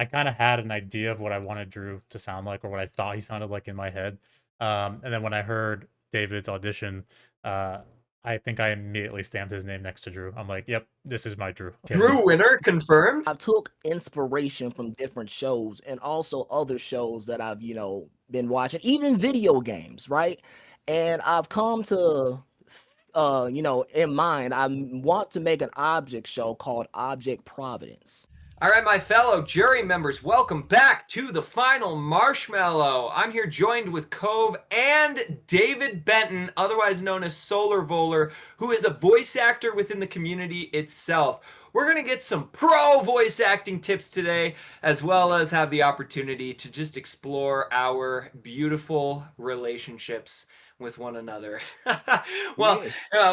I kind of had an idea of what I wanted Drew to sound like or what I thought he sounded like in my head. And then when I heard David's audition, uh, I think I immediately stamped his name next to Drew. I'm like, yep, this is my Drew. Okay, Drew Winner confirmed. I took inspiration from different shows and also other shows that I've, been watching, even video games, right? And I've come to in mind, I want to make an object show called Object Providence. All right, my fellow jury members, welcome back to the Final Marshmallow. I'm here joined with Cove and David Benton, otherwise known as SolarVolar, who is a voice actor within the community itself. We're going to get some pro voice acting tips today, as well as have the opportunity to just explore our beautiful relationships with one another. Well,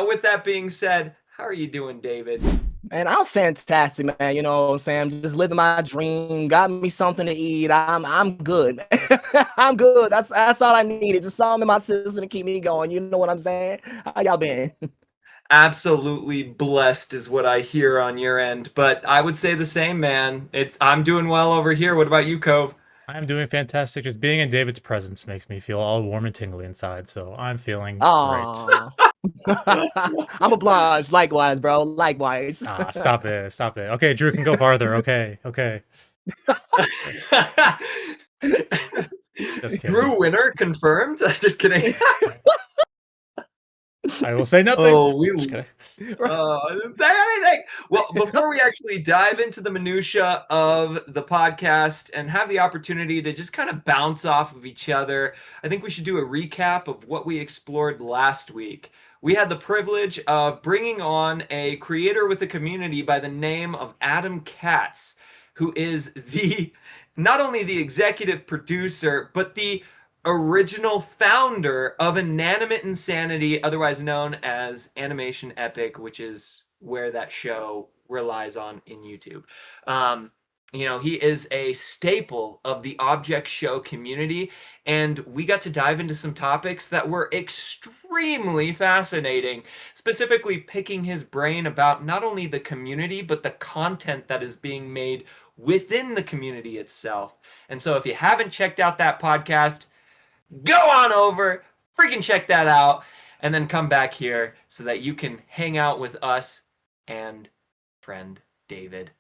with that being said, how are you doing, David? Man, I'm fantastic, man. You know what I'm saying? I'm just living my dream. Got me something to eat. I'm good. I'm good. That's all I needed. Just something in my system to keep me going. You know what I'm saying? How y'all been? Absolutely blessed is what I hear on your end, but I would say the same, man. I'm doing well over here. What about you, Cove? I'm doing fantastic. Just being in David's presence makes me feel all warm and tingly inside. So I'm feeling great. Aw. I'm obliged. Likewise, bro. Likewise. Ah, stop it. Stop it. Okay, Drew can go farther. Okay. Okay. Just kidding. Drew Winner confirmed. Just kidding. I will say nothing. Oh, I didn't say anything. Well, before we actually dive into the minutia of the podcast and have the opportunity to just kind of bounce off of each other, I think we should do a recap of what we explored last week. We had the privilege of bringing on a creator with a community by the name of Adam Katz, who is not only the executive producer, but the original founder of Inanimate Insanity, otherwise known as Animation Epic, which is where that show relies on in YouTube. He is a staple of the object show community, and we got to dive into some topics that were extremely fascinating, specifically picking his brain about not only the community, but the content that is being made within the community itself. And so if you haven't checked out that podcast, go on over, freaking check that out, and then come back here so that you can hang out with us and friend David.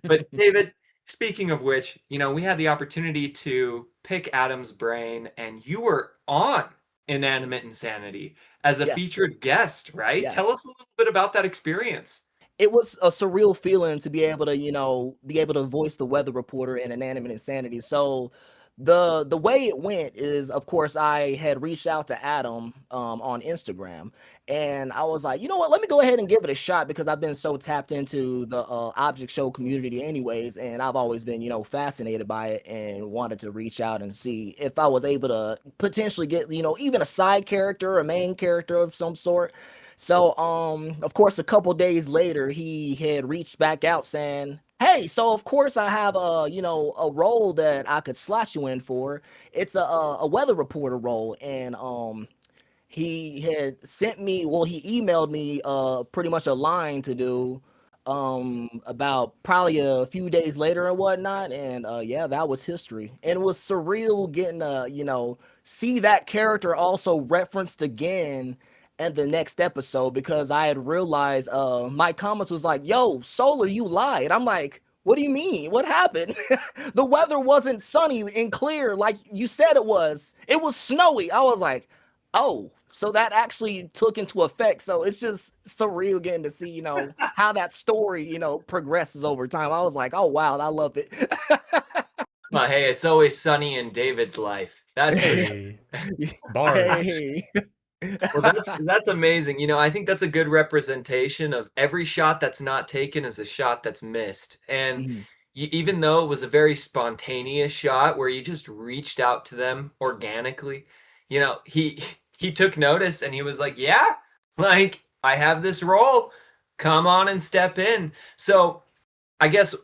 But David, speaking of which, we had the opportunity to pick Adam's brain, and you were on Inanimate Insanity as a featured guest, right? Yes. Tell us a little bit about that experience. It was a surreal feeling to be able to voice the weather reporter in Inanimate Insanity. So the way it went is, of course, I had reached out to Adam on Instagram, and I was like, you know what, let me go ahead and give it a shot, because I've been so tapped into the object show community anyways, and I've always been fascinated by it and wanted to reach out and see if I was able to potentially get even a side character, a main character of some sort. So of course, a couple days later, he had reached back out saying, hey, so of course I have a role that I could slot you in for. It's a weather reporter role, and he had sent me, well, he emailed me pretty much a line to do about probably a few days later and whatnot, and yeah, that was history. And it was surreal getting to see that character also referenced again in the next episode, because I had realized my comments was like, yo, Solar, you lied. I'm like, what do you mean? What happened? The weather wasn't sunny and clear like you said it was. It was snowy. I was like, oh, so that actually took into effect. So it's just surreal getting to see, how that story, progresses over time. I was like, oh, wow, I love it. Well, hey, it's always sunny in David's life. That's Hey. Bars. Hey. Well, that's amazing. I think that's a good representation of every shot that's not taken is a shot that's missed. And even though it was a very spontaneous shot where you just reached out to them organically, he took notice and he was like, yeah, like, I have this role. Come on and step in. So I guess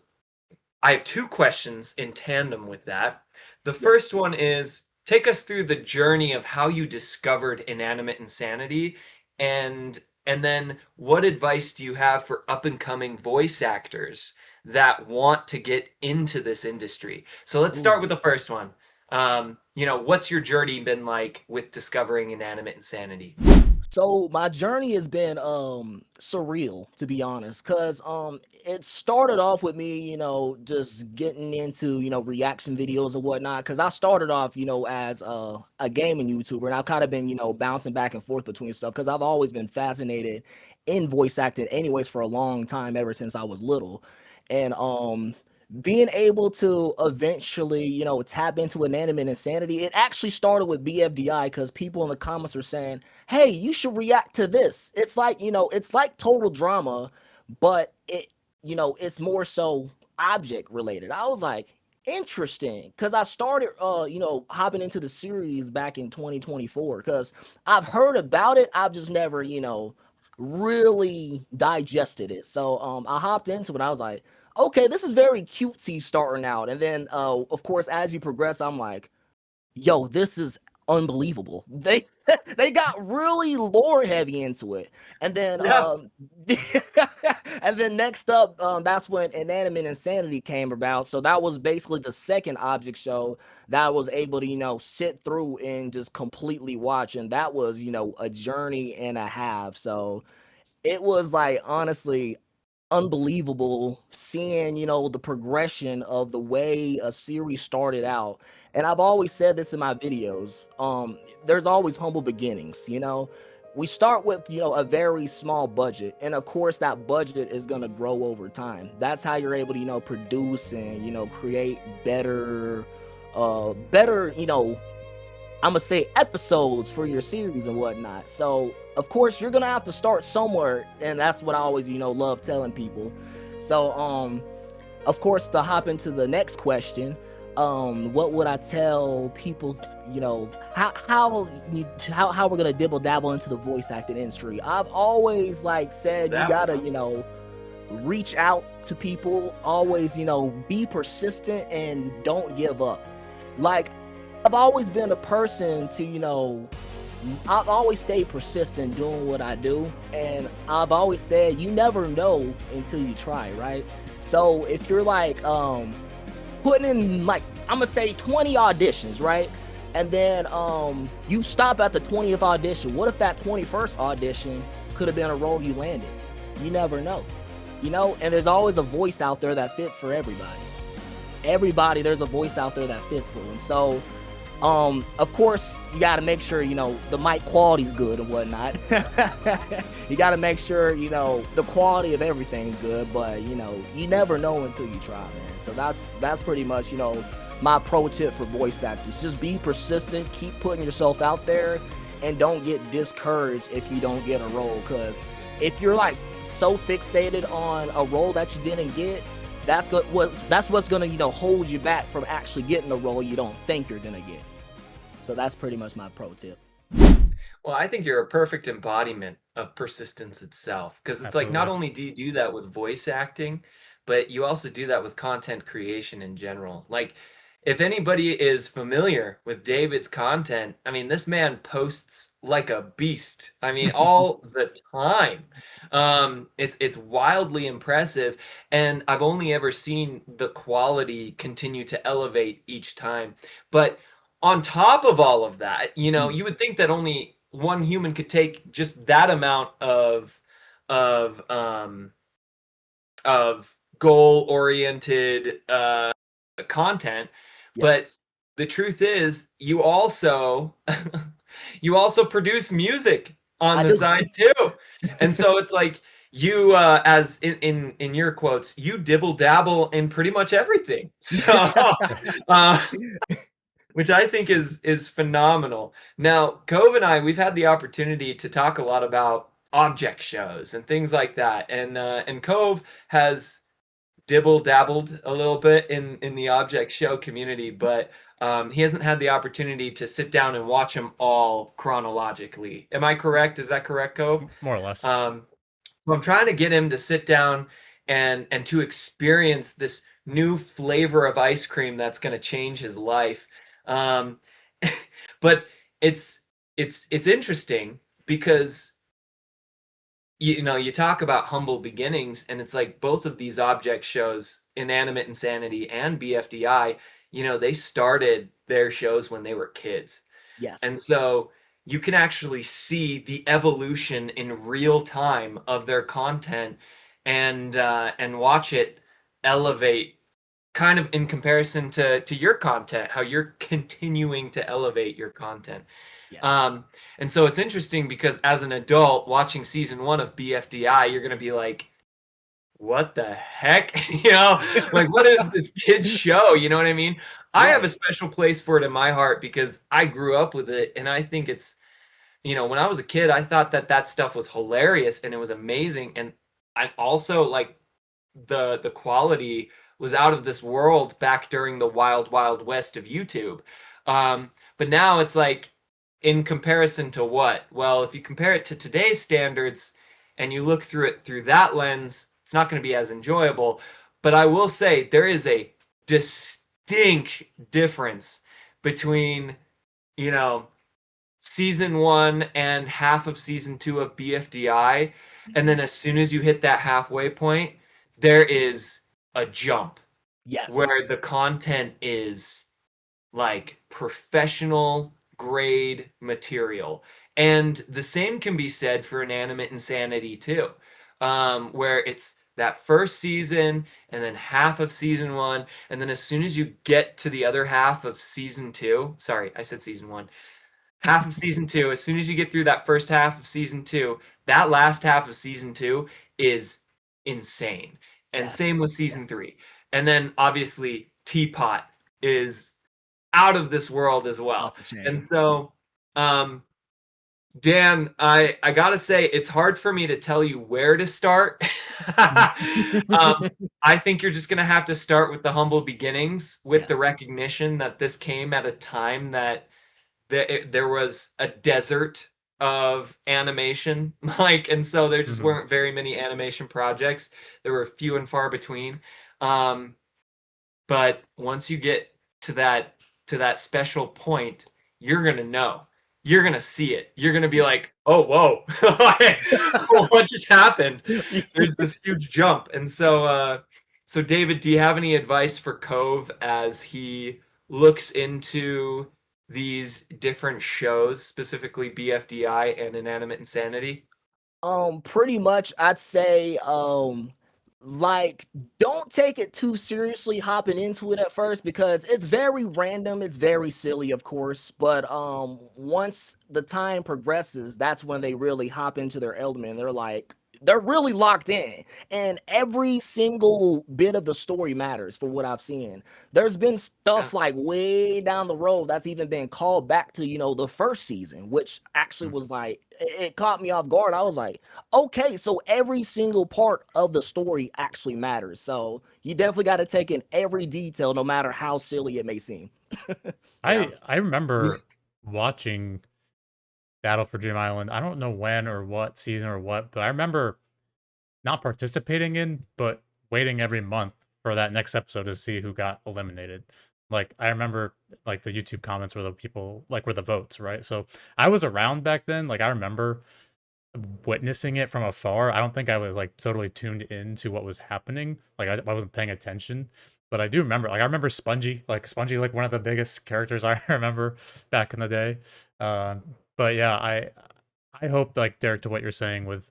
I have two questions in tandem with that. The first one is, take us through the journey of how you discovered Inanimate Insanity, and then what advice do you have for up and coming voice actors that want to get into this industry. So let's start with the first one. What's your journey been like with discovering inanimate insanity? So my journey has been surreal, to be honest, because it started off with me, just getting into, reaction videos and whatnot. Because I started off, as a gaming YouTuber, and I've kind of been, bouncing back and forth between stuff because I've always been fascinated in voice acting anyways for a long time, ever since I was little. And being able to eventually, tap into inanimate insanity, it actually started with BFDI because people in the comments are saying, hey, you should react to this. It's like, it's like total drama, but it's more so object related. I was like, interesting, because I started hopping into the series back in 2024 because I've heard about it. I've just never, really digested it. So I hopped into it. I was like, okay, this is very cutesy starting out. And then of course, as you progress, I'm like, yo, this is unbelievable. They they got really lore heavy into it. And then Yeah. and then next up, that's when Inanimate Insanity came about. So that was basically the second object show that I was able to, sit through and just completely watch. And that was, a journey and a half. So it was like honestly unbelievable seeing, the progression of the way a series started out. And I've always said this in my videos. There's always humble beginnings, We start with, a very small budget, and of course that budget is going to grow over time. That's how you're able to, produce and, create better, I'm gonna say episodes for your series and whatnot. So of course you're gonna have to start somewhere, and that's what I always love telling people. So of course, to hop into the next question, what would I tell people, how we're gonna dibble dabble into the voice acting industry? I've always like said you gotta reach out to people, always be persistent and don't give up. Like, I've always been a person to, I've always stayed persistent doing what I do. And I've always said, you never know until you try, right? So if you're like, putting in like, I'm gonna say 20 auditions, right? And then, you stop at the 20th audition. What if that 21st audition could have been a role you landed? You never know, and there's always a voice out there that fits for everybody. There's a voice out there that fits for them. So, of course, you got to make sure, the mic quality's good and whatnot. You got to make sure, the quality of everything's good, but, you never know until you try, man. So that's pretty much, my pro tip for voice actors. Just be persistent, keep putting yourself out there, and don't get discouraged if you don't get a role. Because if you're like so fixated on a role that you didn't get, that's what's gonna hold you back from actually getting a role you don't think you're gonna get. So that's pretty much my pro tip. Well, I think you're a perfect embodiment of persistence itself, because it's like not Absolutely. only do you do that with voice acting, but you also do that with content creation in general. Like, if anybody is familiar with David's content, I mean, this man posts like a beast. I mean, all the time. It's wildly impressive, and I've only ever seen the quality continue to elevate each time. But on top of all of that, you would think that only one human could take just that amount of um of goal-oriented content, but Yes, the truth is you also you also produce music on I the do. side too. And so it's like you as in your quotes, you dibble dabble in pretty much everything. So uh which I think is phenomenal. Now, Cove and I, we've had the opportunity to talk a lot about object shows and things like that. And Cove has dibble dabbled a little bit in the object show community, but he hasn't had the opportunity to sit down and watch them all chronologically. Am I correct? Is that correct, Cove? More or less. So I'm trying to get him to sit down and to experience this new flavor of ice cream that's going to change his life. Um, but it's interesting because you talk about humble beginnings, and it's like both of these object shows, Inanimate Insanity and BFDI, they started their shows when they were kids. And Yes. so you can actually see the evolution in real time of their content and watch it elevate kind of in comparison to your content, how you're continuing to elevate your content. Yes. Um, and so it's interesting because as an adult watching season 1 of BFDI, you're going to be like, what the heck? Like, what is this kid's show? You know what I mean? I have a Right. special place for it in my heart because I grew up with it, and I think it's, when I was a kid, I thought that stuff was hilarious and it was amazing. And I also like the quality was out of this world back during the wild wild west of YouTube. But now it's like, in comparison to what? Well, if you compare it to today's standards and you look through it through that lens, it's not going to be as enjoyable. But I will say there is a distinct difference between, you know season 1 and half of season 2 of BFDI. And then Mhm. as soon as you hit that halfway point, there is a jump where Yes. the content is like professional grade material. And the same can be said for Inanimate Insanity too, where it's that first season and then half of season 1. And then as soon as you get to the other half of season 2, sorry, I said season 1, half of season 2, as soon as you get through that first half of season 2, that last half of season 2 is insane. And same Yes. with season Yes. 3. And then obviously Teapot is out of this world as Off well. the And chain. so, Dan, I gotta say it's hard for me to tell you where to start. I think you're just gonna have to start with the humble beginnings, with the Yes. recognition that this came at a time that there was a desert of animation, like, and so there just Mhm. weren't very many animation projects. There were few and far between. Um, but once you get to that special point, you're gonna know. You're gonna see it. You're gonna be Yeah. like, "Oh, whoa, what just happened?" There's this huge jump, and so David, do you have any advice for Cove as he looks into these different shows, specifically BFDI and Inanimate Insanity? Pretty much I'd say, like, don't take it too seriously hopping into it at first because it's very random, it's very silly, of course, but once the time progresses, that's when they really hop into their element. They're really locked in, and every single bit of the story matters for what I've seen. There's been Yeah. stuff like way down the road that's even been called back to, the first season, which actually was like, it caught me off guard. I was like, okay, so every single part of the story actually matters. So you definitely got to take in every detail, no matter how silly it may seem. Yeah. I remember watching Battle for Dream Island. I don't know when or what season or what, but I remember not participating in, but waiting every month for that next episode to see who got eliminated. Like I remember like the YouTube comments were the people like were the votes, right? So I was around back then. Like I remember witnessing it from afar. I don't think I was like totally tuned into what was happening. Like I wasn't paying attention. But I do remember, like I remember Spongy. Like Spongy's like one of the biggest characters I remember back in the day. But yeah, I hope like Derek to what you're saying with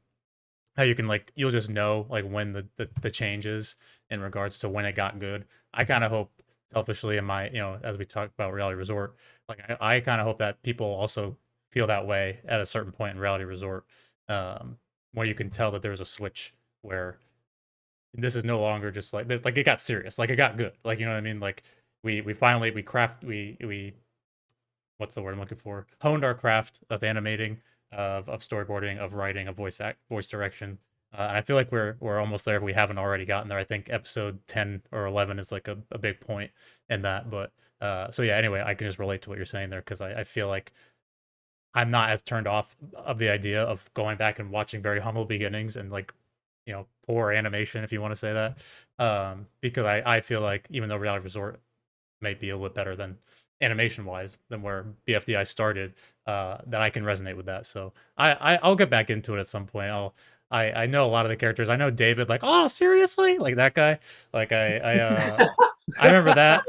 how you can like you'll just know like when the changes in regards to when it got good. I kind of hope selfishly in my as we talk about Reality Resort, like I kind of hope that people also feel that way at a certain point in Reality Resort, where you can tell that there's a switch where this is no longer just like this, like it got serious, like it got good, like you know what I mean, like we finally we what's the word I'm looking for? Honed our craft of animating, of storyboarding, of writing, of voice direction. And I feel like we're almost there if we haven't already gotten there. I think episode 10 or 11 is like a big point in that. But so yeah, anyway, I can just relate to what you're saying there because I feel like I'm not as turned off of the idea of going back and watching very humble beginnings and like poor animation if you want to say that, because I feel like even though Reality Resort may be a little bit better than animation wise than where BFDI started, that I can resonate with that. So I'll get back into it at some point. I know a lot of the characters. I know David, like, oh, seriously, like that guy. Like I remember that.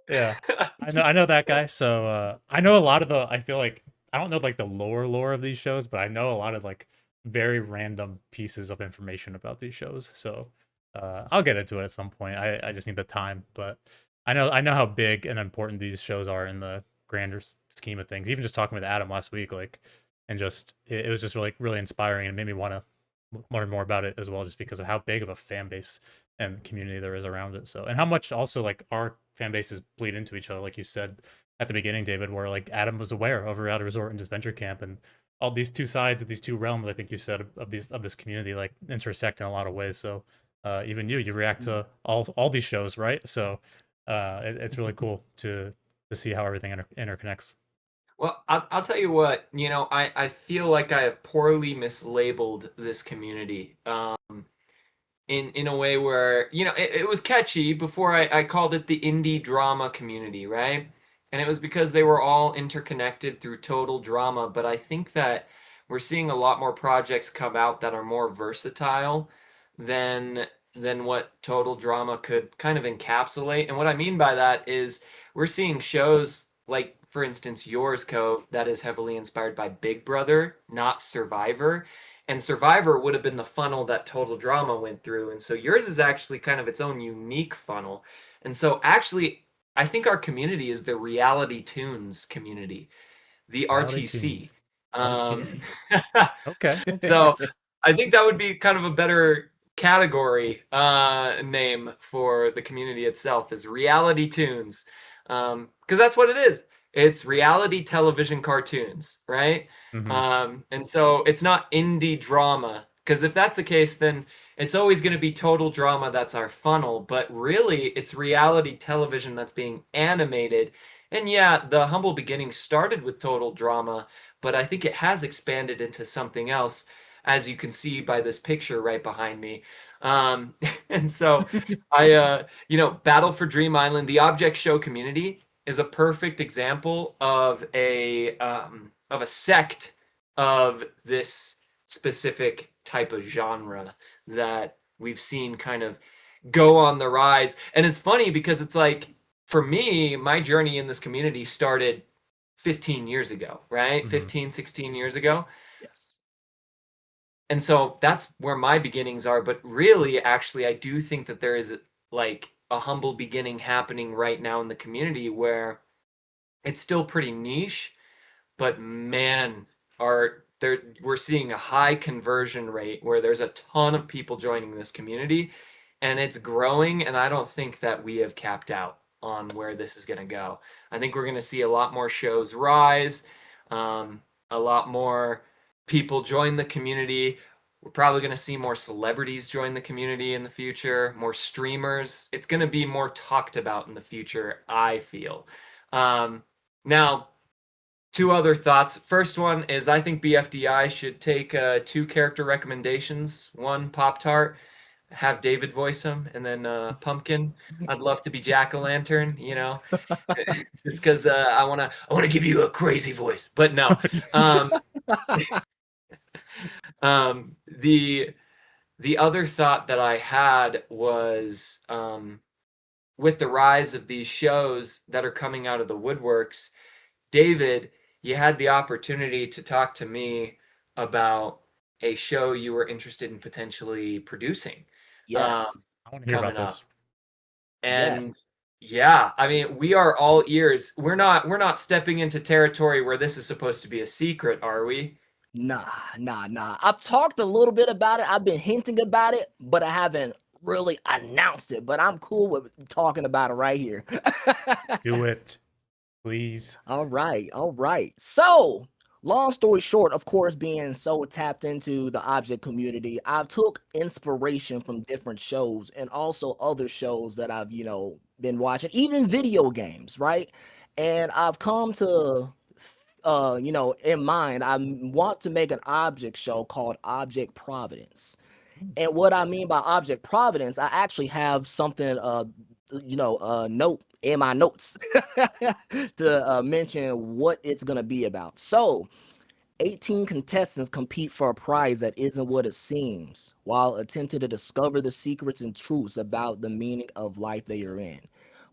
Yeah, I know that guy. So I know a lot of the. I feel like I don't know like the lore of these shows, but I know a lot of like very random pieces of information about these shows. So I'll get into it at some point. I just need the time, but I know how big and important these shows are in the grander scheme of things. Even just talking with Adam last week, like, and just it was just really inspiring and made me want to learn more about it as well, just because of how big of a fan base and community there is around it. So, and how much also like our fan bases bleed into each other, like you said at the beginning, David, where like Adam was aware over at a resort and adventure camp, and all these two sides of these two realms, I think you said of this community like intersect in a lot of ways. So, even you react to all these shows, right? So, it's really cool to see how everything interconnects. Well, I'll tell you what, I feel like I have poorly mislabeled this community. In a way where it was catchy before I called it the indie drama community, right? And it was because they were all interconnected through total drama. But I think that we're seeing a lot more projects come out that are more versatile than what total drama could kind of encapsulate. And what I mean by that is we're seeing shows like, for instance, yours, Cove, that is heavily inspired by Big Brother, not Survivor. And Survivor would have been the funnel that Total Drama went through. And so yours is actually kind of its own unique funnel. And so actually, I think our community is the Reality Tunes community, the Reality RTC. tunes, Um, RTC. Okay. so I think that would be kind of a better category name for the community itself is Reality Tunes. Because that's what it is. It's reality television cartoons, right? Hmm. And so it's not indie drama. Because if that's the case, then it's always going to be total drama that's our funnel. But really, it's reality television that's being animated. And yeah, the humble beginnings started with total drama, but I think it has expanded into something else, as you can see by this picture right behind me. Um, and so Battle for Dream Island, the Object Show community is a perfect example of a sect of this specific type of genre that we've seen kind of go on the rise. And it's funny because it's like, for me, my journey in this community started 15 years ago, right? Hmm. 15, 16 years ago. Yes. And so that's where my beginnings are. But really, actually, I do think that there is like a humble beginning happening right now in the community where it's still pretty niche, but man, we're seeing a high conversion rate where there's a ton of people joining this community and it's growing, and I don't think that we have capped out on where this is going to go. I think we're going to see a lot more shows rise, a lot more people join the community. We're probably going to see more celebrities join the community in the future, more streamers. It's going to be more talked about in the future, I feel. Now, two other thoughts. First one is I think BFDI should take two character recommendations. One, Pop Tart, have David voice him, and then Pumpkin. I'd love to be Jack o' Lantern, just because I wanna give you a crazy voice. But no, um, the other thought that I had was with the rise of these shows that are coming out of the woodworks, David, you had the opportunity to talk to me about a show you were interested in potentially producing Yes. I want to hear about coming up. this. And Yes. yeah, I mean, we are all ears. We're not stepping into territory where this is supposed to be a secret, are we? Nah, nah, nah. I've talked a little bit about it. I've been hinting about it, but I haven't really announced it. But I'm cool with talking about it right here. Do it, please. All right, all right. So, long story short, of course, being so tapped into the object community, I took inspiration from different shows and also other shows that I've, been watching, even video games, right? And I've come to in mind, I want to make an object show called Object Providence. And what I mean by Object Providence, I actually have something note in my notes to mention what it's gonna be about. So 18 contestants compete for a prize that isn't what it seems, while attempting to discover the secrets and truths about the meaning of life they are in.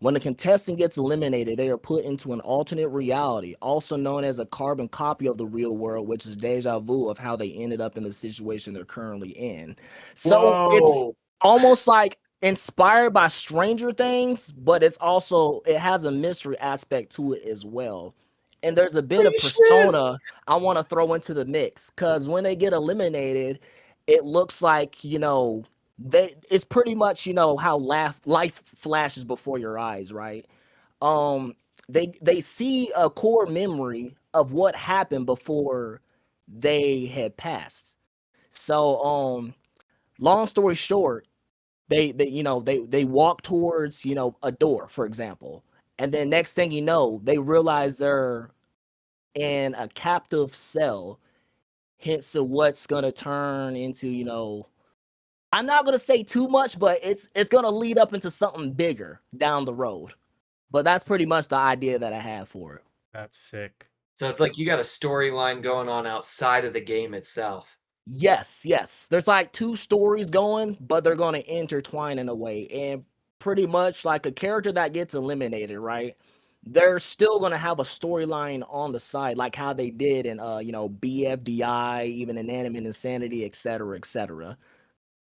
When a contestant gets eliminated, they are put into an alternate reality, also known as a carbon copy of the real world, which is deja vu of how they ended up in the situation they're currently in. So it's Whoa. almost like inspired by Stranger Things, but it has a mystery aspect to it as well. And there's a bit of Gracious. persona I want to throw into the mix because when they get eliminated, it looks like it's pretty much how life flashes before your eyes, right? Um, they see a core memory of what happened before they had passed. So long story short, they walk towards a door, for example, and then next thing you know, they realize they're in a captive cell, hence of what's gonna turn into, I'm not gonna say too much, but it's gonna lead up into something bigger down the road. But that's pretty much the idea that I have for it. That's sick. So it's like you got a storyline going on outside of the game itself. Yes, yes. There's like two stories going, but they're gonna intertwine in a way. And pretty much like a character that gets eliminated, right? They're still gonna have a storyline on the side, like how they did in BFDI, even Inanimate Insanity, etc., etc.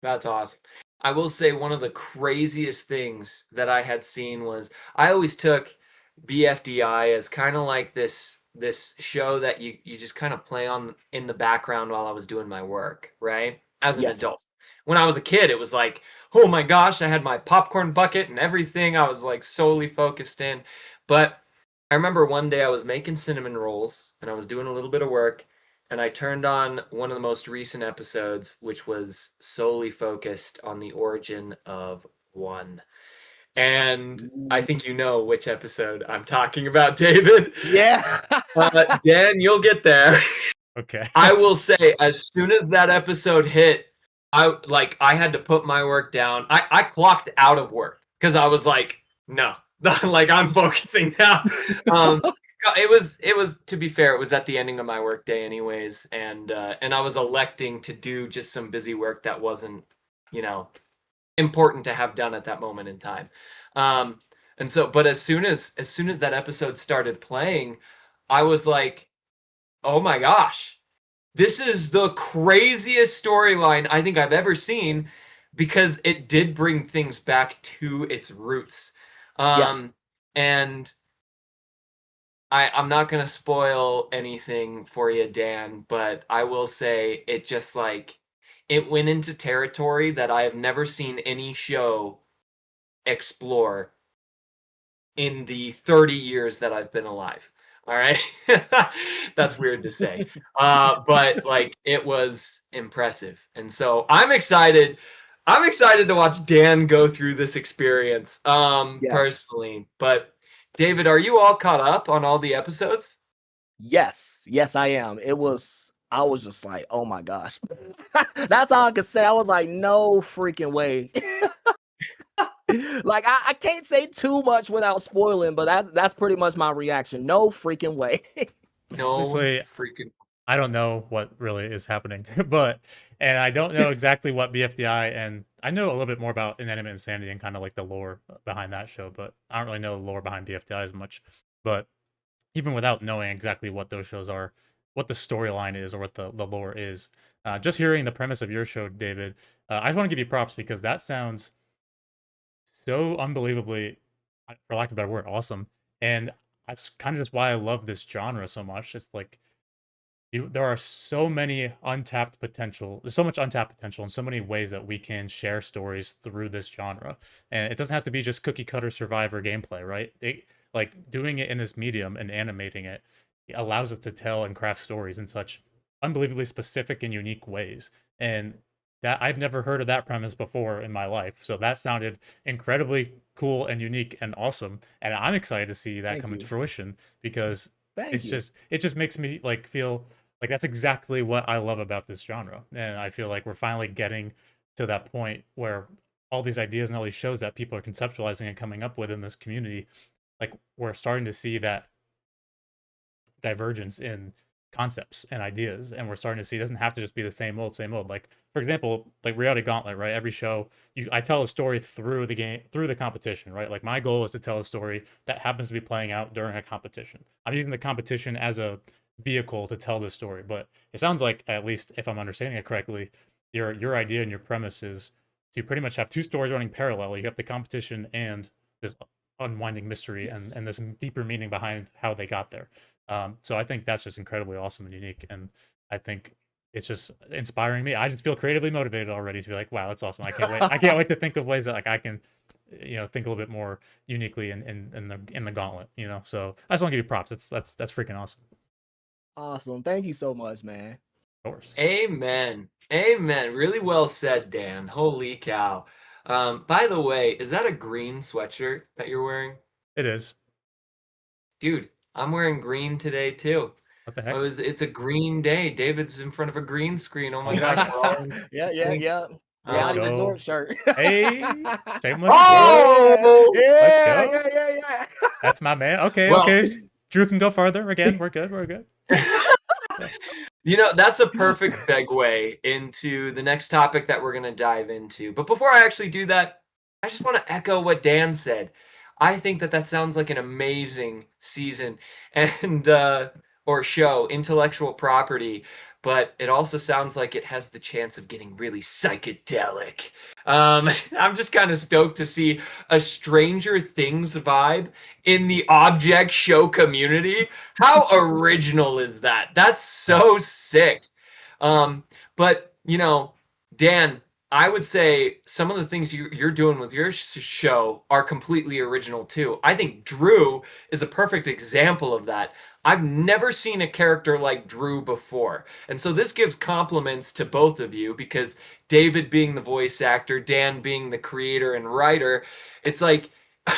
That's awesome. I will say one of the craziest things that I had seen was I always took BFDI as kind of like this show that you just kind of play on in the background while I was doing my work, right? As an adult. Yes. When I was a kid, it was like, oh my gosh, I had my popcorn bucket and everything. I was like solely focused in. But I remember one day I was making cinnamon rolls and I was doing a little bit of work and I turned on one of the most recent episodes, which was solely focused on the origin of one. And I think you know which episode I'm talking about, David. Yeah. Dan, you'll get there. Okay. I will say, as soon as that episode hit, I had to put my work down. I clocked out of work because I was like, no, like I'm focusing now. It was to be fair, it was at the ending of my work day anyways, and I was electing to do just some busy work that wasn't, you know, important to have done at that moment in time. Um, and so, but as soon as that episode started playing, I was like, oh my gosh, this is the craziest storyline I think I've ever seen because it did bring things back to its roots. Yes. And I'm not gonna spoil anything for you, Dan, but I will say it just like it went into territory that I have never seen any show explore in the 30 years that I've been alive. All right. That's weird to say. But like it was impressive. And so I'm excited. I'm excited to watch Dan go through this experience Yes. personally. But David, are you all caught up on all the episodes? Yes. Yes, I am. I was just like, oh my gosh. That's all I could say. I was like, no freaking way. Like I can't say too much without spoiling, but that's pretty much my reaction. No freaking way. No Honestly, freaking. I don't know what really is happening, and I don't know exactly what BFDI, and I know a little bit more about Inanimate Insanity and kind of like the lore behind that show, but I don't really know the lore behind BFDI as much. But even without knowing exactly what those shows are, what the storyline is, or what the lore is, just hearing the premise of your show, David, I just want to give you props because that sounds so unbelievably, for lack of a better word, awesome. And that's kind of just why I love this genre so much. It's like there are so many untapped potential. There's so much untapped potential in so many ways that we can share stories through this genre. And it doesn't have to be just cookie cutter survivor gameplay, right? Like doing it in this medium and animating it allows us to tell and craft stories in such unbelievably specific and unique ways. And that I've never heard of that premise before in my life. So that sounded incredibly cool and unique and awesome. And I'm excited to see that Thank come into you. fruition because Thank you. it just makes me like feel like that's exactly what I love about this genre. And I feel like we're finally getting to that point where all these ideas and all these shows that people are conceptualizing and coming up with in this community, like we're starting to see that divergence in concepts and ideas, and we're starting to see it doesn't have to just be the same old, same old. Like for example, like Reality Gauntlet, right? Every show, I tell a story through the game, through the competition, right? Like my goal is to tell a story that happens to be playing out during a competition. I'm using the competition as a vehicle to tell this story, but it sounds like, at least if I'm understanding it correctly, your idea and your premise is to pretty much have two stories running parallel. You have the competition and this unwinding mystery Yes. and this deeper meaning behind how they got there. So I think that's just incredibly awesome and unique, and I think it's just inspiring me. I just feel creatively motivated already to be like, wow, that's awesome. I can't wait. I can't wait to think of ways that like I can, think a little bit more uniquely in the gauntlet. So I just want to give you props. That's freaking awesome. Awesome. Thank you so much, man. Of course, Amen. Amen. Really well said, Dan. Holy cow. By the way, is that a green sweatshirt that you're wearing? it is. Dude, I'm wearing green today too. What the heck? It's a green day. David's in front of a green screen. Oh my gosh, we're all in Yeah. green. Reality go. Resort shirt. Hey, shameless. Oh! Yeah. That's my man. Okay, Well- okay. Drew can go farther again. We're good. We're good. That's a perfect segue into the next topic that we're going to dive into. But before I actually do that, I just want to echo what Dan said. I think that sounds like an amazing season and or show, intellectual property, but it also sounds like it has the chance of getting really psychedelic. I'm just kind of stoked to see a Stranger Things vibe in the object show community. How original is that? That's so sick. But Dan, I would say some of the things you're doing with your show are completely original too. I think Drew is a perfect example of that. I've never seen a character like Drew before. And so this gives compliments to both of you because David being the voice actor, Dan being the creator and writer, it's like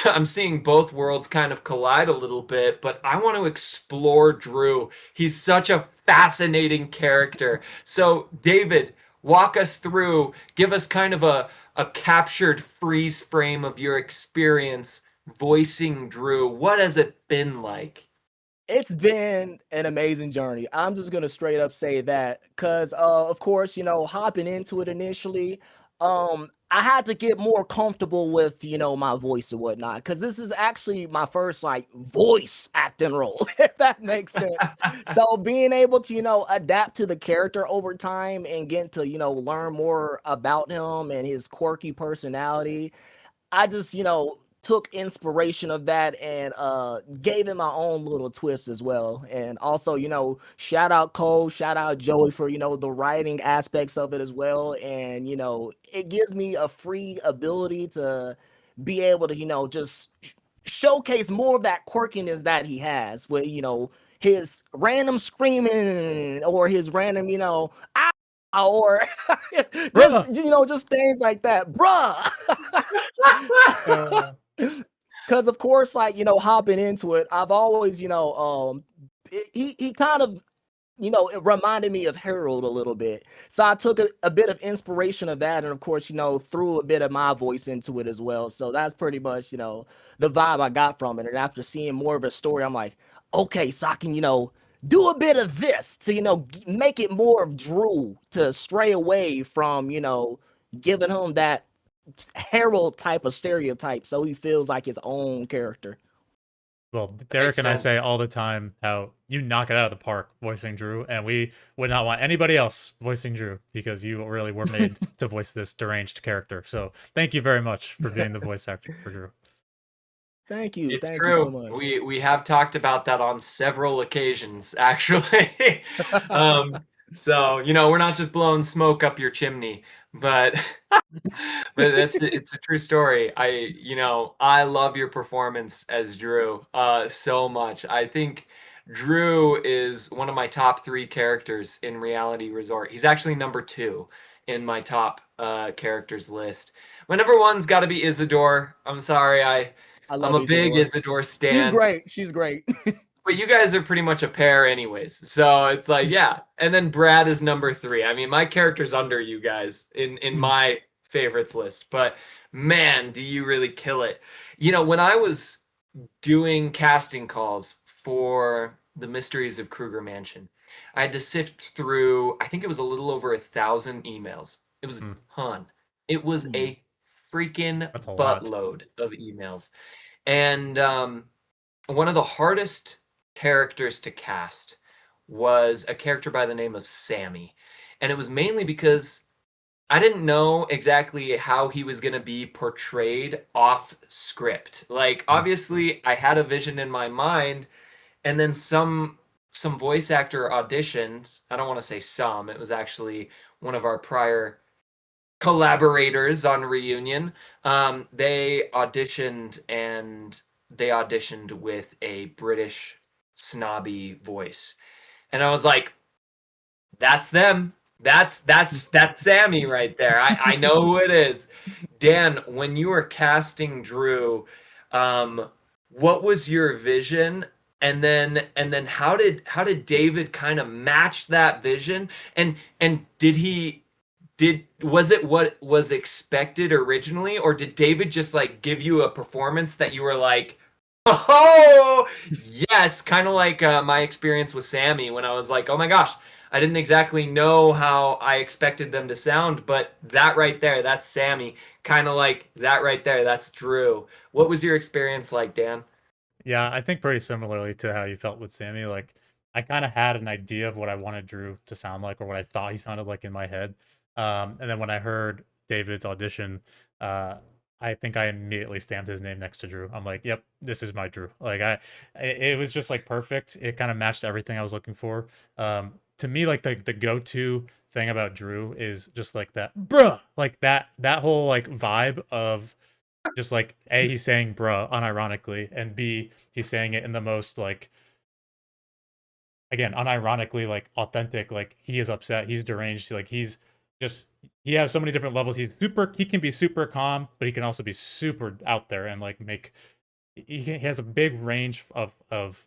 I'm seeing both worlds kind of collide a little bit, but I want to explore Drew. He's such a fascinating character. So, David, walk us through, give us kind of a captured freeze frame of your experience voicing Drew. What has it been like? It's been an amazing journey. I'm just gonna straight up say that because, of course, hopping into it initially, I had to get more comfortable with, my voice and whatnot. Because this is actually my first like voice acting role, if that makes sense. So being able to, adapt to the character over time and get to, learn more about him and his quirky personality, I just, took inspiration of that and gave it my own little twist as well. And also, shout out Cole, shout out Joey for, the writing aspects of it as well. And, it gives me a free ability to be able to, just showcase more of that quirkiness that he has with, his random screaming or his random, ah, or Bruh. just things like that, bruh. Uh, Because of course, like hopping into it, I've always, he kind of, it reminded me of Harold a little bit. So I took a bit of inspiration of that, and of course, threw a bit of my voice into it as well. So that's pretty much, the vibe I got from it. And after seeing more of a story, I'm like, okay, so I can, do a bit of this to, make it more of Drew to stray away from, giving him that Harold type of stereotype, so he feels like his own character. well, makes Derek and I sense. say all the time how you knock it out of the park voicing Drew, and we would not want anybody else voicing Drew because you really were made to voice this deranged character. So thank you very much for being the voice actor for Drew. Thank you. It's Thank true. you so much. We have talked about that on several occasions, actually. So we're not just blowing smoke up your chimney, but it's a true story. I love your performance as Drew so much. I think Drew is one of my top 3 characters in Reality Resort. He's actually number 2 in my top characters list. My number 1's got to be Isidore. I'm sorry, I I'm love a big Isidore. Isidore stan. She's great. She's great. But you guys are pretty much a pair anyways. So it's like, yeah. And then Brad is number 3. I mean, my character's under you guys in my favorites list. But man, do you really kill it. When I was doing casting calls for The Mysteries of Kruger Mansion. I had to sift through, I think it was a little over 1,000 emails. It was a Hmm. ton. It was Mm. a freaking That's a lot. buttload of emails. And one of the hardest characters to cast was a character by the name of Sammy. And it was mainly because I didn't know exactly how he was going to be portrayed off script. Like, Hmm. obviously, I had a vision in my mind, and then some voice actor auditioned. I don't want to say some. It was actually one of our prior collaborators on Reunion. They auditioned, and they auditioned with a British snobby voice, and I was like, "That's them. That's Sammy right there. I know who it is." Dan, when you were casting Drew, what was your vision? And then how did David kind of match that vision? And was it what was expected originally, or did David just like give you a performance that you were like, oh yes, kind of like my experience with Sammy when I was like, oh my gosh, I didn't exactly know how I expected them to sound, but that right there, that's Sammy. Kind of like that right there, that's Drew. What was your experience like, Dan? Yeah, I think pretty similarly to how you felt with Sammy. Like, I kind of had an idea of what I wanted Drew to sound like, or what I thought he sounded like in my head. And then when I heard David's audition, uh, I think I immediately stamped his name next to Drew. I'm like, "Yep, this is my Drew." Like, it was just like perfect. It kind of matched everything I was looking for. To me, like the go to thing about Drew is just like that, bruh, like that whole like vibe of just like A, he's saying bruh unironically, and B, he's saying it in the most like, again, unironically, like authentic, like he is upset, he's deranged, like he's just, he has so many different levels. He can be super calm, but he can also be super out there and like make, he has a big range of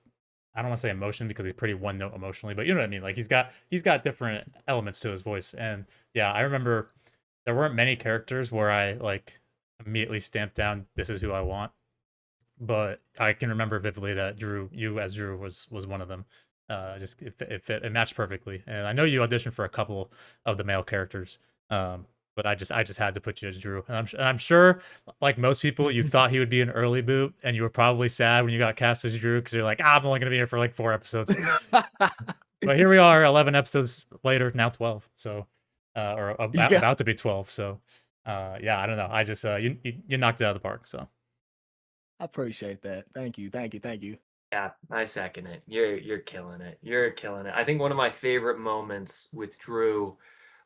I don't want to say emotion because he's pretty one note emotionally, but you know what I mean? Like he's got different elements to his voice. And yeah, I remember there weren't many characters where I like immediately stamped down this is who I want, but I can remember vividly that Drew, you as Drew, was one of them. Just it matched perfectly, and I know you auditioned for a couple of the male characters, but I just had to put you as Drew, and I'm sure, like most people, you thought he would be an early boot, and you were probably sad when you got cast as Drew because you're like, I'm only gonna be here for like 4 episodes, but here we are, 11 episodes later, now 12, so or Yeah, about to be 12, so yeah, I don't know, I just you knocked it out of the park, so. I appreciate that. Thank you, thank you, thank you. Yeah, I second it. You're killing it. You're killing it. I think one of my favorite moments with Drew,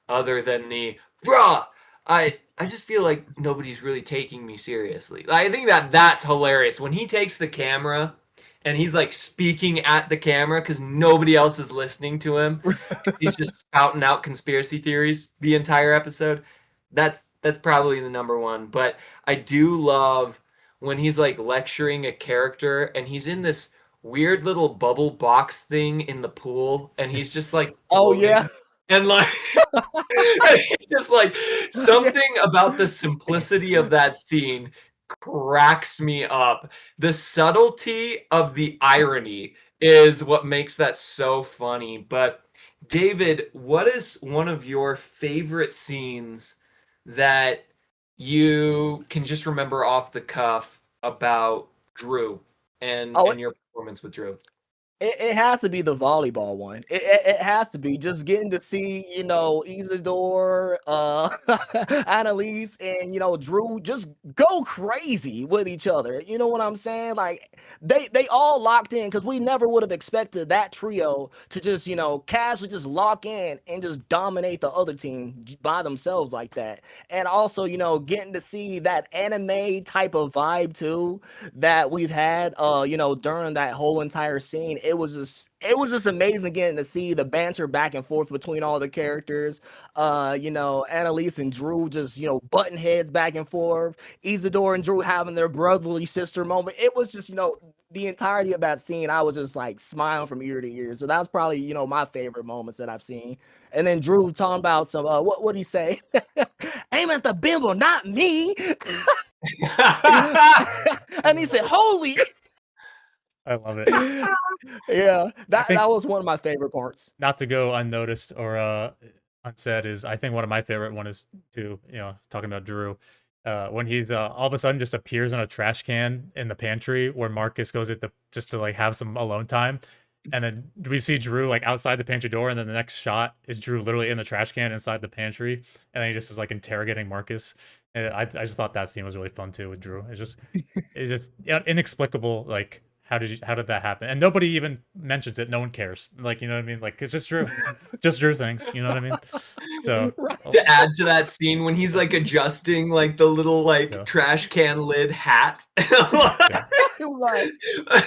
other than the bruh, I just feel like nobody's really taking me seriously. I think that's hilarious when he takes the camera and he's like speaking at the camera because nobody else is listening to him. He's just spouting out conspiracy theories the entire episode. That's probably the number one. But I do love when he's like lecturing a character and he's in this weird little bubble box thing in the pool and he's just like Oh floating yeah, and like it's just like yeah. something about the simplicity of that scene cracks me up. The subtlety of the irony is what makes that so funny. But David, what is one of your favorite scenes that you can just remember off the cuff about Drew and Oh, and your performance with Drew? it has to be the volleyball one. It has to be just getting to see, Isidore, Annalise, and Drew just go crazy with each other. You know what I'm saying? Like they all locked in because we never would have expected that trio to just casually just lock in and just dominate the other team by themselves like that. And also getting to see that anime type of vibe too that we've had during that whole entire scene. It was just amazing getting to see the banter back and forth between all the characters. Annalise and Drew just button heads back and forth. Isidore and Drew having their brotherly sister moment. It was just the entirety of that scene, I was just like smiling from ear to ear. So that's probably my favorite moments that I've seen. And then Drew talking about some what did he say? Aim at the bimbo, not me. And he said, "Holy." I love it. Yeah, I that think that was one of my favorite parts. not to go unnoticed or unsaid is I think one of my favorite one is too, talking about Drew. When he's all of a sudden just appears in a trash can in the pantry where Marcus goes at the just to like have some alone time. And then we see Drew like outside the pantry door, and then the next shot is Drew literally in the trash can inside the pantry, and then he just is like interrogating Marcus. And I just thought that scene was really fun too with Drew. It's just yeah, inexplicable. Like how did that happen? And nobody even mentions it. No one cares. Like you know what I mean? Like it's just Drew, just Drew things. You know what I mean? So Right. To add to that scene when he's like adjusting like the little like yeah, trash can lid hat. yeah, It was like,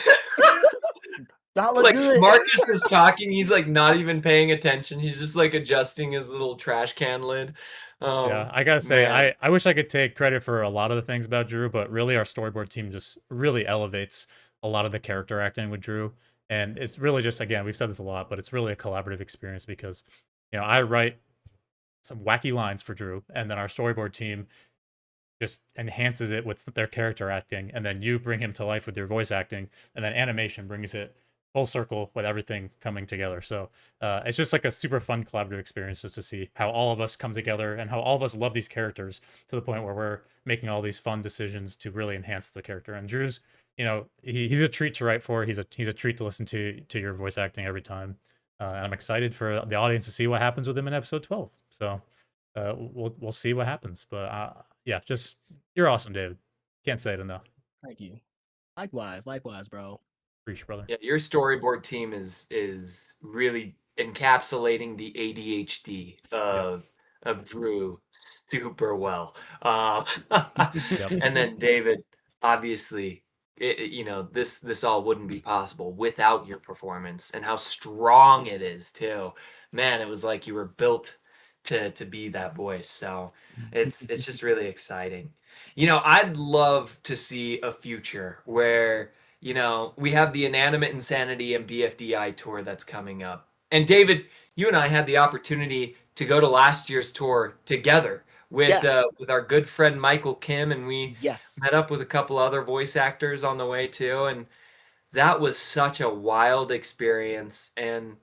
that look Like good. Marcus is talking, he's like not even paying attention. He's just like adjusting his little trash can lid. yeah. I gotta say, Man. I wish I could take credit for a lot of the things about Drew, but really our storyboard team just really elevates a lot of the character acting with Drew. And it's really just again, we've said this a lot, but it's really a collaborative experience because I write some wacky lines for Drew, and then our storyboard team just enhances it with their character acting, and then you bring him to life with your voice acting, and then animation brings it full circle with everything coming together. So it's just like a super fun collaborative experience just to see how all of us come together and how all of us love these characters to the point where we're making all these fun decisions to really enhance the character. And Drew's, he's a treat to write for. He's a treat to listen to your voice acting every time. And I'm excited for the audience to see what happens with him in episode 12. So we'll see what happens. But yeah, just you're awesome, David. Can't say it enough. Thank you. Likewise, bro. Appreciate, brother. Yeah, your storyboard team is really encapsulating the ADHD Yep. of Drew super well. Yep. And then David, obviously, this all wouldn't be possible without your performance and how strong it is too. Man, it was like you were built to be that voice. So it's just really exciting. I'd love to see a future where we have the Inanimate Insanity and BFDI tour that's coming up. And David, you and I had the opportunity to go to last year's tour together Yes. with our good friend Michael Kim, and we Yes. met up with a couple other voice actors on the way too. And that was such a wild experience, and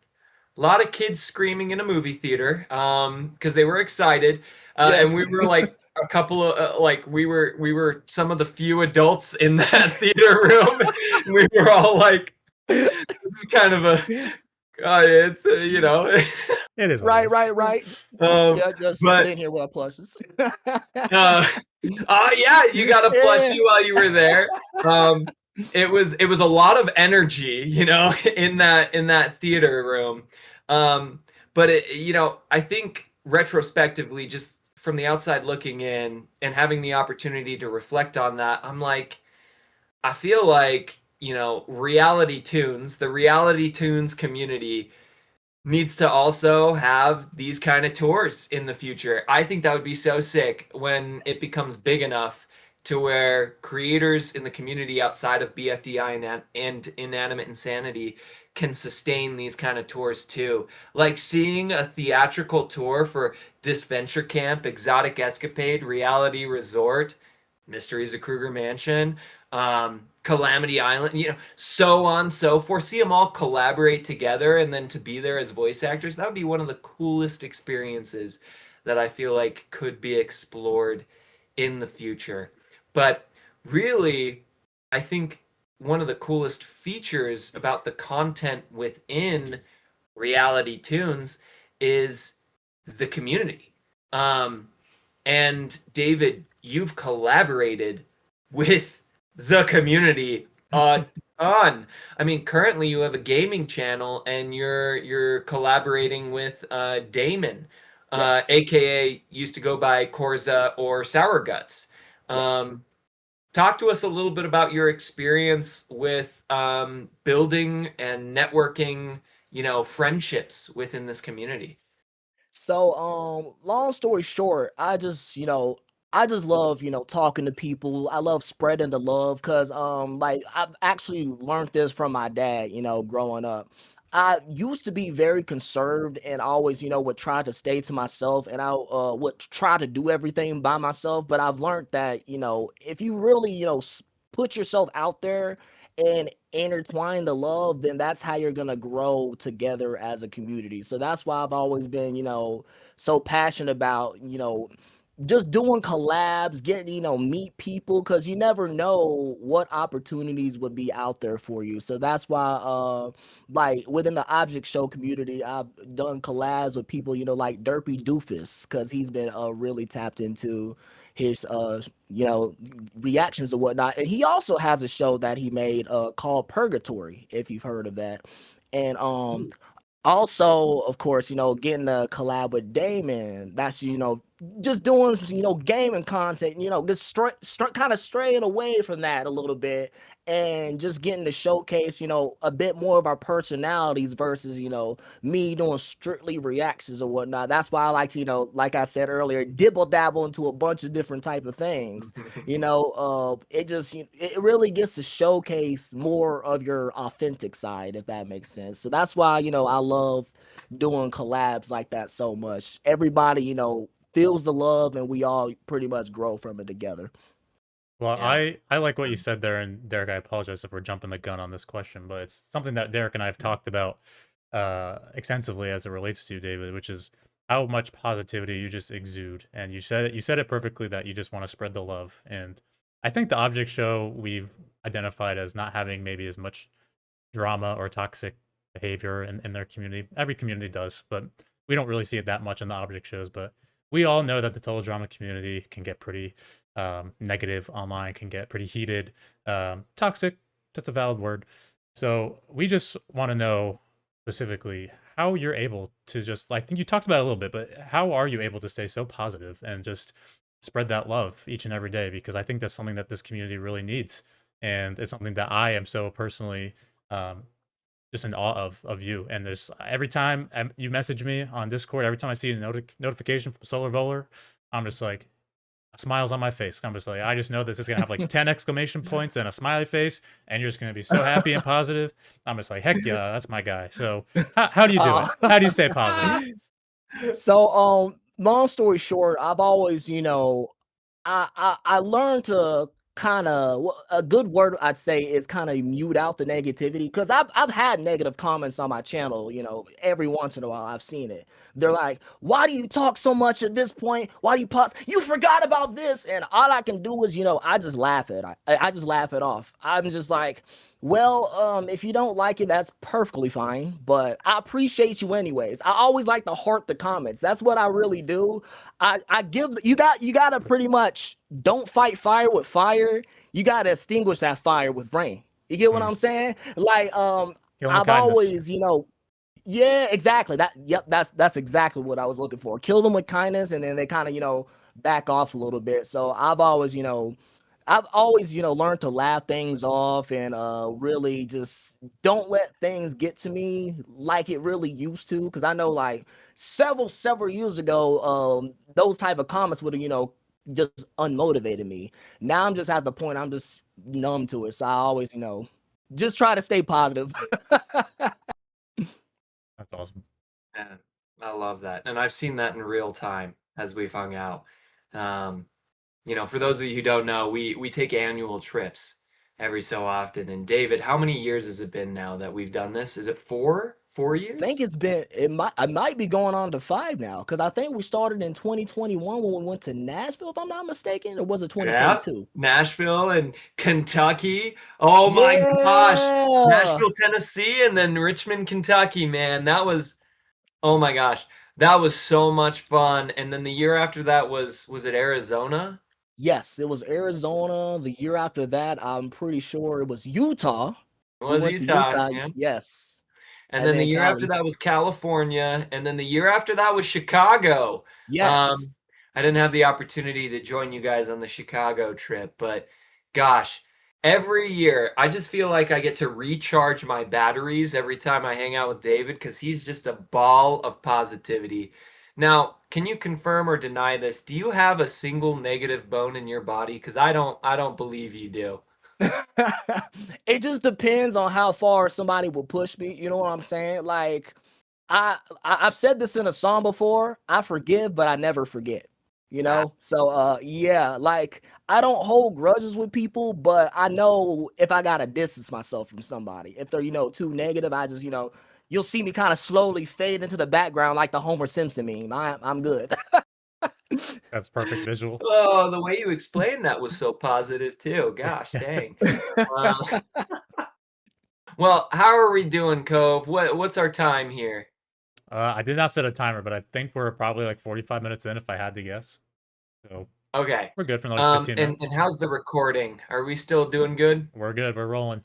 a lot of kids screaming in a movie theater because they were excited, and we Yes. were like a couple of like we were some of the few adults in that theater room. We were all like, this is kind of a it's It is what it Right, is. right. um, Yeah, just but sitting here with our plushes. uh, yeah, you got a Yeah. plushie while you were there. um, it was a lot of energy, in that theater room. But I think retrospectively, just from the outside looking in and having the opportunity to reflect on that, I'm like, I feel like, the Reality Tunes community needs to also have these kind of tours in the future. I think that would be so sick when it becomes big enough to where creators in the community outside of BFDI and Inanimate Insanity can sustain these kind of tours too. Like seeing a theatrical tour for Disventure Camp, Exotic Escapade, Reality Resort, Mysteries of Kruger Mansion, Calamity Island, so on, so forth. See them all collaborate together and then to be there as voice actors. That would be one of the coolest experiences that I feel like could be explored in the future. But really, I think one of the coolest features about the content within Reality Tunes is the community. And David, you've collaborated with the community a ton. I mean, currently you have a gaming channel and you're collaborating with Damon, Yes. aka used to go by Corza or Sour Guts. Yes. Talk to us a little bit about your experience with building and networking, friendships within this community. So, long story short, I just love, talking to people. I love spreading the love because, like, I've actually learned this from my dad, growing up. I used to be very conserved and always, would try to stay to myself and I would try to do everything by myself. But I've learned that, if you really, put yourself out there and intertwine the love, then that's how you're gonna grow together as a community. So that's why I've always been, so passionate about, just doing collabs, getting, meet people, because you never know what opportunities would be out there for you. So that's why, like within the object show community, I've done collabs with people, like Derpy Doofus, because he's been really tapped into his reactions or whatnot. And he also has a show that he made called Purgatory, if you've heard of that. And also, of course, getting a collab with Damon. That's just doing gaming content. Just kind of straying away from that a little bit, and just getting to showcase a bit more of our personalities versus me doing strictly reactions or whatnot. That's why I like to like I said earlier, dibble dabble into a bunch of different type of things. It really gets to showcase more of your authentic side, if that makes sense. So that's why I love doing collabs like that so much. Everybody feels the love, and we all pretty much grow from it together. Well, Yeah. I like what you said there, and Derek, I apologize if we're jumping the gun on this question, but it's something that Derek and I have talked about extensively as it relates to you, David, which is how much positivity you just exude. And you said it perfectly that you just want to spread the love. And I think the object show we've identified as not having maybe as much drama or toxic behavior in their community. Every community does, but we don't really see it that much in the object shows. But we all know that the total drama community can get pretty negative online, can get pretty heated, toxic. That's a valid word. So we just want to know specifically how you're able to just, I think you talked about it a little bit, but how are you able to stay so positive and just spread that love each and every day? Because I think that's something that this community really needs. And it's something that I am so personally um, just in awe of you. And there's every time you message me on Discord, every time I see a notification from SolarVolar, I'm just like, smiles on my face. I'm just like, I just know this is gonna have like 10 exclamation points and a smiley face, and you're just gonna be so happy and positive. I'm just like, heck yeah, that's my guy. So how do you do it? How do you stay positive? So, long story short, I've always, I learned to kind of, a good word I'd say is kind of mute out the negativity, because I've had negative comments on my channel. Every once in a while I've seen it. They're like, "Why do you talk so much at this point? Why do you pause? You forgot about this." And all I can do is, I just laugh at I just laugh it off. I'm just like, well, if you don't like it, that's perfectly fine, but I appreciate you anyways. I always like to heart the comments. That's what I really do. I give you gotta pretty much, don't fight fire with fire. You gotta extinguish that fire with rain. You get what Mm. I'm saying? Like, Killing with I've kindness. always, yeah, exactly. That's exactly what I was looking for. Kill them with kindness, and then they kind of, back off a little bit. So I've always, learned to laugh things off, and really just don't let things get to me like it really used to. Because I know, like, several years ago, those type of comments would have, just unmotivated me. Now I'm just at the point I'm just numb to it. So I always, just try to stay positive. That's awesome. Man, I love that. And I've seen that in real time as we've hung out. Um, for those of you who don't know, we take annual trips every so often. And David, how many years has it been now that we've done this? Is it 4? 4 Think years? it might be going on to 5 now, because I think we started in 2021 when we went to Nashville, if I'm not mistaken, or was it Yeah. 2022? Nashville and Kentucky. Oh my gosh. Yeah. Nashville, Tennessee, and then Richmond, Kentucky, man. Oh my gosh. That was so much fun. And then the year after that was it Arizona? Yes, it was Arizona. The year after that, I'm pretty sure it was Utah. It We was went to Utah, Utah. yeah. Yes. And And then the then year after Cali. that was California, and then the year after that was Chicago. Yes. I didn't have the opportunity to join you guys on the Chicago trip, but gosh, every year I just feel like I get to recharge my batteries every time I hang out with David because he's just a ball of positivity. Now, can you confirm or deny this? Do you have a single negative bone in your body? Because I don't believe you do. It just depends on how far somebody will push me. You know what I'm saying? Like, I've said this in a song before. I forgive, but I never forget. you know? So yeah, like I don't hold grudges with people, but I know if I gotta distance myself from somebody, if they're, too negative, I just, you'll see me kind of slowly fade into the background like the Homer Simpson meme. I'm good. That's perfect visual. Oh, the way you explained that was so positive too. Gosh, dang. Uh, well, how are we doing, Cove? What's our time here? I did not set a timer, but I think we're probably like 45 minutes in if I had to guess. So Okay. we're good for like 15 And minutes. how's the recording? Are we still doing good? We're good. We're rolling.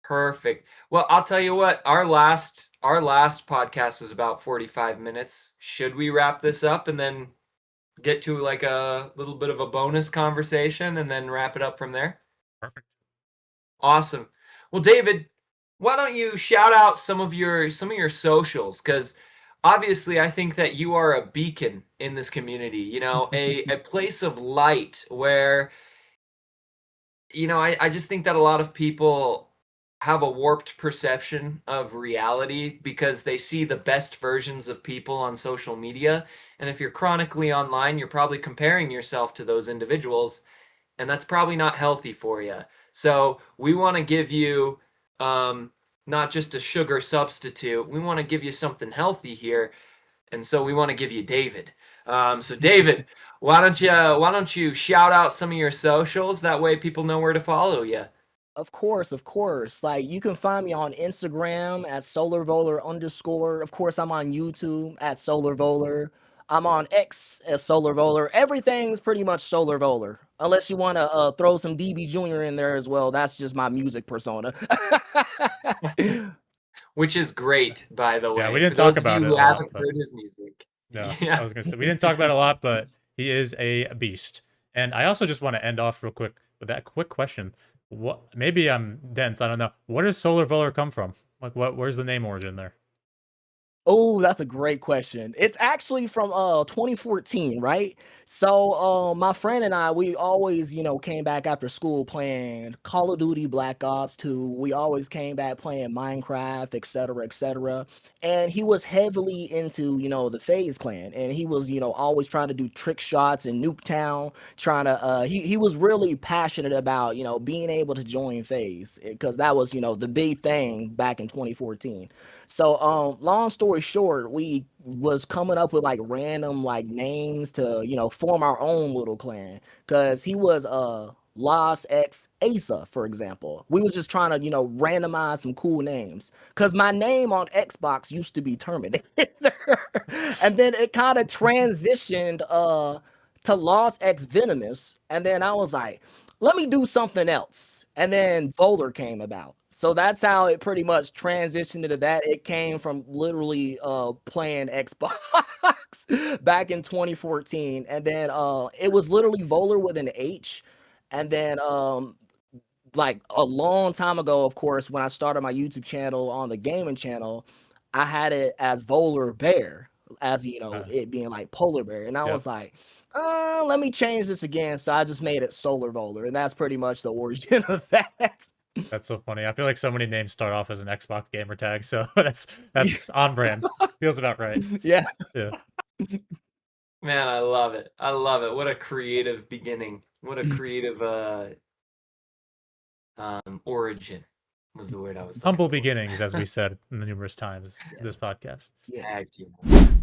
Perfect. Well, I'll tell you what, our last podcast was about 45 minutes. Should we wrap this up and then get to like a little bit of a bonus conversation and then wrap it up from there? Perfect. Awesome. Well, David, why don't you shout out some of your socials? Because obviously, I think that you are a beacon in this community. A place of light where I just think that a lot of people have a warped perception of reality because they see the best versions of people on social media. And if you're chronically online, you're probably comparing yourself to those individuals, and that's probably not healthy for you. So we want to give you not just a sugar substitute. We want to give you something healthy here, and so we want to give you David. So David, why don't you shout out some of your socials? That way people know where to follow you. Of course, of course. Like you can find me on Instagram at SolarVolar underscore. Of course, I'm on YouTube at SolarVolar. I'm on X at SolarVolar. Everything's pretty much SolarVolar. Unless you want to throw some DB Jr. in there as well. That's just my music persona. Which is great, by the Yeah, we way, didn't for talk those of about you it who a lot, haven't but heard his music. no, I Yeah. was gonna say we didn't talk about it a lot, but he is a beast. And I also just want to end off real quick with that quick question. What maybe I'm dense, I don't know. Where does Solar Volar come from? Like where's the name origin there? Oh, that's a great question. It's actually from 2014, right? So my friend and I, we always, came back after school playing Call of Duty Black Ops 2. We always came back playing Minecraft, et cetera, et cetera. And he was heavily into, the FaZe clan. And he was, always trying to do trick shots in Nuketown, trying to he was really passionate about, being able to join FaZe because that was, the big thing back in 2014. So, long story short, we was coming up with like random like names to form our own little clan. Cause he was Lost X Asa, for example. We was just trying to randomize some cool names. Cause my name on Xbox used to be Terminator, and then it kind of transitioned to Lost X Venomous, and then I was like, let me do something else. And then Volar came about. So that's how it pretty much transitioned into that. It came from literally playing Xbox back in 2014. And then it was literally Volar with an H. And then like a long time ago, of course, when I started my YouTube channel on the gaming channel, I had it as Volar Bear, as it being like polar bear. And I Yep. was like, let me change this again. So I just made it Solar Volar, and that's pretty much the origin of that. That's so funny. I feel like so many names start off as an Xbox gamer tag, so that's on brand. Feels about right. Yeah. Yeah. Man, I love it. I love it. What a creative beginning. What a creative origin was the word I was looking Humble for. beginnings, as we said numerous times this podcast. Yes.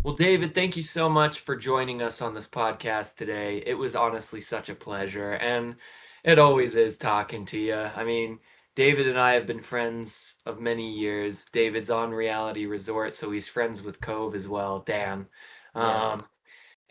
Well, David, thank you so much for joining us on this podcast today. It was honestly such a pleasure, and it always is talking to you. I mean, David and I have been friends of many years. David's on Reality Resort, so he's friends with Cove as well, Dan. Yes.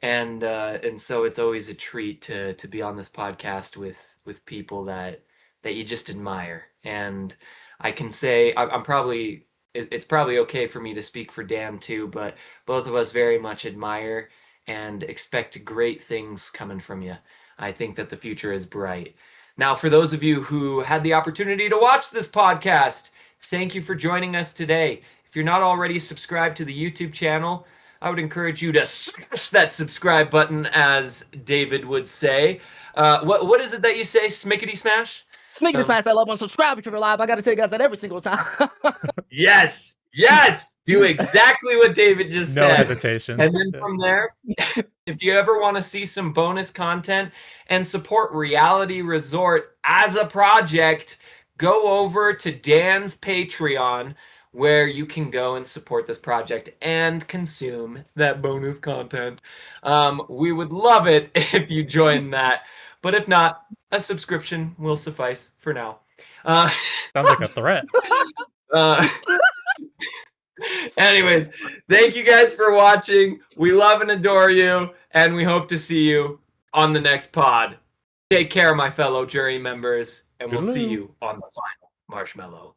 And so it's always a treat to be on this podcast with people that you just admire. And I can say I'm probably it's probably okay for me to speak for Dan too, but both of us very much admire and expect great things coming from you. I think that the future is bright. Now, for those of you who had the opportunity to watch this podcast, thank you for joining us today. If you're not already subscribed to the YouTube channel, I would encourage you to smash that subscribe button, as David would say. What is it that you say? Smickety smash? Smickety smash that love one, subscribe if you're live. I gotta tell you guys that every single time. Yes, Yes, do exactly what David just No said. hesitation. And then from there, if you ever want to see some bonus content and support Reality Resort as a project, go over to Dan's Patreon, where you can go and support this project and consume that bonus content. We would love it if you join that, but if not, a subscription will suffice for now. Sounds like a threat. Anyways, thank you guys for watching. We love and adore you, and we hope to see you on the next pod. Take care, my fellow jury members, and we'll see you on the final marshmallow.